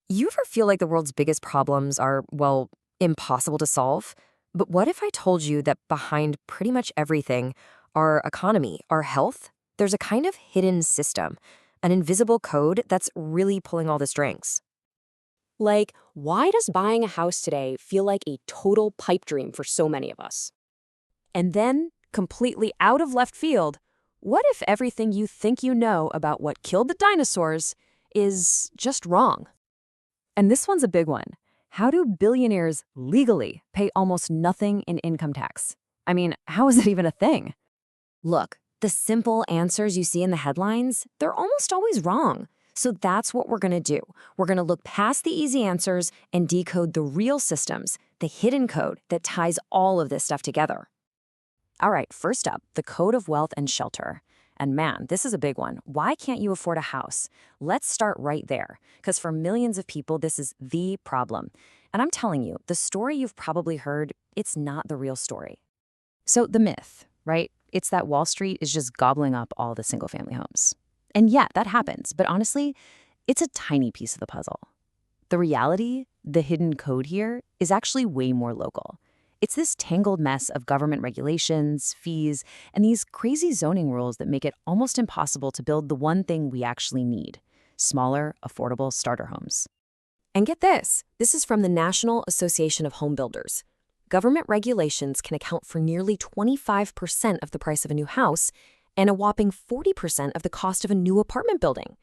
You ever feel like the world's biggest problems are, well, impossible to solve? But what if I told you that behind pretty much everything, our economy, our health, there's a kind of hidden system, an invisible code that's really pulling all the strings? Like, why does buying a house today feel like a total pipe dream for so many of us? And then, completely out of left field, what if everything you think you know about what killed the dinosaurs is just wrong? And this one's a big one. How do billionaires legally pay almost nothing in income tax? I mean, how is it even a thing? Look, the simple answers you see in the headlines, they're almost always wrong. So that's what we're going to do. We're going to look past the easy answers and decode the real systems, the hidden code that ties all of this stuff together. All right, first up, the Code of Wealth and Shelter. And man, this is a big one. Why can't you afford a house? Let's start right there, because for millions of people, this is the problem. And I'm telling you, the story you've probably heard, it's not the real story. So the myth, right? It's that Wall Street is just gobbling up all the single-family homes. And yeah, that happens, but honestly, it's a tiny piece of the puzzle. The reality, the hidden code here, is actually way more local. It's this tangled mess of government regulations, fees, and these crazy zoning rules that make it almost impossible to build the one thing we actually need: smaller, affordable starter homes. And get this is from the National Association of Home Builders. Government regulations can account for nearly 25% of the price of a new house and a whopping 40% of the cost of a new apartment building.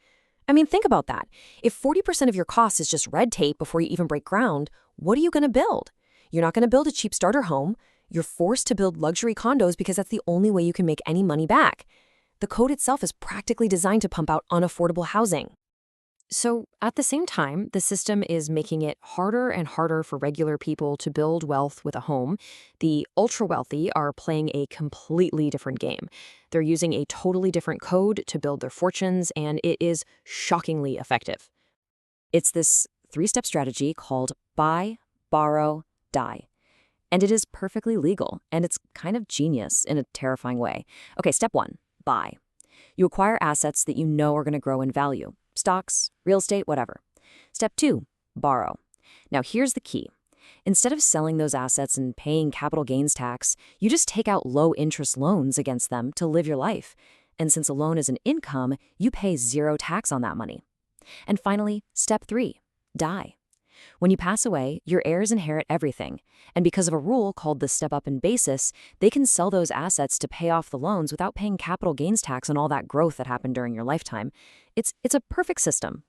I mean, think about that. If 40% of your cost is just red tape before you even break ground, what are you going to build? You're not going to build a cheap starter home. You're forced to build luxury condos because that's the only way you can make any money back. The code itself is practically designed to pump out unaffordable housing. So at the same time, the system is making it harder and harder for regular people to build wealth with a home. The ultra-wealthy are playing a completely different game. They're using a totally different code to build their fortunes, and it is shockingly effective. It's this three-step strategy called buy, borrow, die. And it is perfectly legal, and it's kind of genius in a terrifying way. Okay, step one, buy. You acquire assets that you know are going to grow in value. Stocks, real estate, whatever. Step two, borrow. Now here's the key. Instead of selling those assets and paying capital gains tax, you just take out low-interest loans against them to live your life. And since a loan is an income, you pay zero tax on that money. And finally, step three, die. When you pass away, your heirs inherit everything. And because of a rule called the step-up in basis, they can sell those assets to pay off the loans without paying capital gains tax on all that growth that happened during your lifetime. It's a perfect system.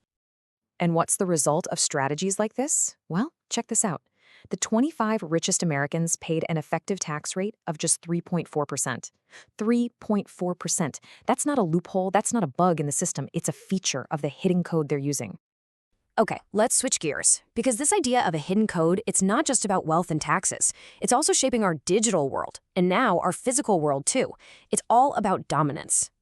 And what's the result of strategies like this? Well, check this out. The 25 richest Americans paid an effective tax rate of just 3.4%. 3.4%. That's not a loophole, that's not a bug in the system, it's a feature of the hidden code they're using. Okay, let's switch gears, because this idea of a hidden code, it's not just about wealth and taxes. It's also shaping our digital world, and now our physical world too. It's all about dominance.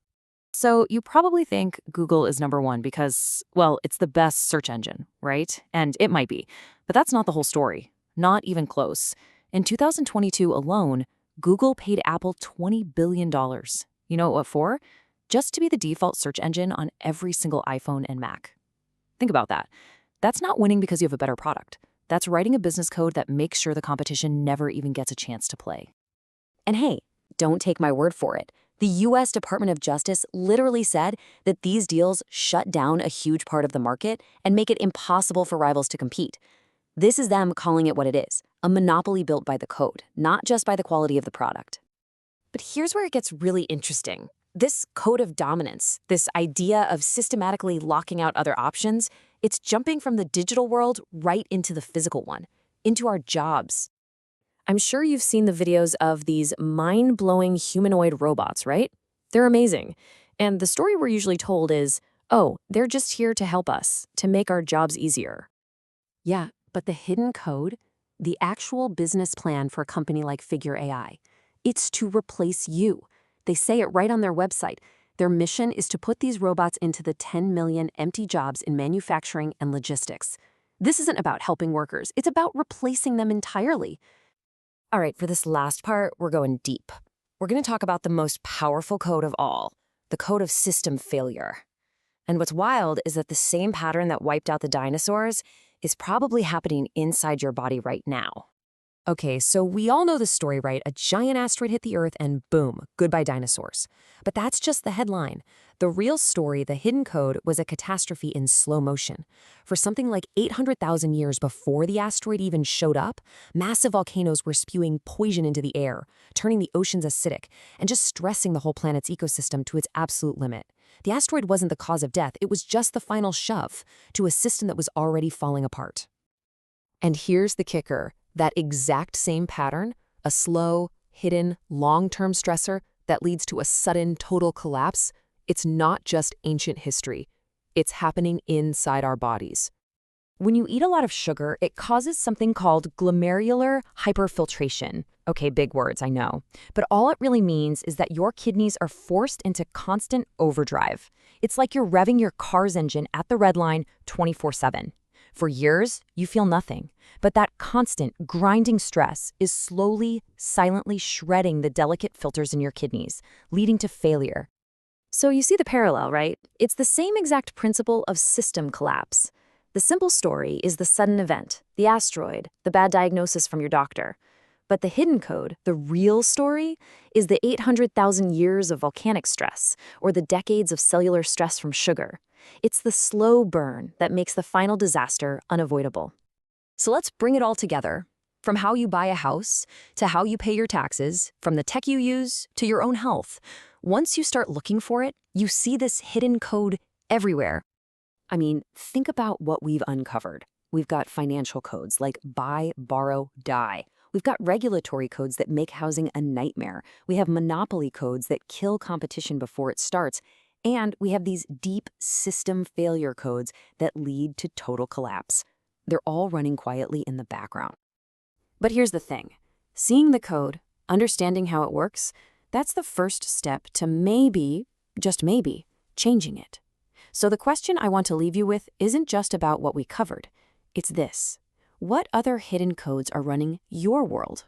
So you probably think Google is number one because, well, it's the best search engine, right? And it might be. But that's not the whole story. Not even close. In 2022 alone, Google paid Apple $20 billion. You know what for? Just to be the default search engine on every single iPhone and Mac. Think about that. That's not winning because you have a better product. That's writing a business code that makes sure the competition never even gets a chance to play. And hey, don't take my word for it. The U.S. Department of Justice literally said that these deals shut down a huge part of the market and make it impossible for rivals to compete. This is them calling it what it is, a monopoly built by the code, not just by the quality of the product. But here's where it gets really interesting. This code of dominance, this idea of systematically locking out other options, it's jumping from the digital world right into the physical one, into our jobs. I'm sure you've seen the videos of these mind-blowing humanoid robots, right? They're amazing. And the story we're usually told is, oh, they're just here to help us, to make our jobs easier. Yeah, but the hidden code, the actual business plan for a company like Figure AI, it's to replace you. They say it right on their website. Their mission is to put these robots into the 10 million empty jobs in manufacturing and logistics. This isn't about helping workers. It's about replacing them entirely. All right, for this last part, we're going deep. We're going to talk about the most powerful code of all, the code of system failure. And what's wild is that the same pattern that wiped out the dinosaurs is probably happening inside your body right now. Okay, so we all know the story, right? A giant asteroid hit the Earth and boom, goodbye dinosaurs. But that's just the headline. The real story, the hidden code, was a catastrophe in slow motion. For something like 800,000 years before the asteroid even showed up, massive volcanoes were spewing poison into the air, turning the oceans acidic, and just stressing the whole planet's ecosystem to its absolute limit. The asteroid wasn't the cause of death, it was just the final shove to a system that was already falling apart. And here's the kicker. That exact same pattern, a slow, hidden, long-term stressor that leads to a sudden total collapse, it's not just ancient history. It's happening inside our bodies. When you eat a lot of sugar, it causes something called glomerular hyperfiltration. Okay, big words, I know. But all it really means is that your kidneys are forced into constant overdrive. It's like you're revving your car's engine at the red line 24/7. For years, you feel nothing, but that constant, grinding stress is slowly, silently shredding the delicate filters in your kidneys, leading to failure. So you see the parallel, right? It's the same exact principle of system collapse. The simple story is the sudden event, the asteroid, the bad diagnosis from your doctor. But the hidden code, the real story, is the 800,000 years of volcanic stress or the decades of cellular stress from sugar. It's the slow burn that makes the final disaster unavoidable. So let's bring it all together. From how you buy a house, to how you pay your taxes, from the tech you use, to your own health. Once you start looking for it, you see this hidden code everywhere. I mean, think about what we've uncovered. We've got financial codes like buy, borrow, die. We've got regulatory codes that make housing a nightmare. We have monopoly codes that kill competition before it starts. And we have these deep system failure codes that lead to total collapse. They're all running quietly in the background. But here's the thing. Seeing the code, understanding how it works, that's the first step to maybe, just maybe, changing it. So the question I want to leave you with isn't just about what we covered. It's this. What other hidden codes are running your world?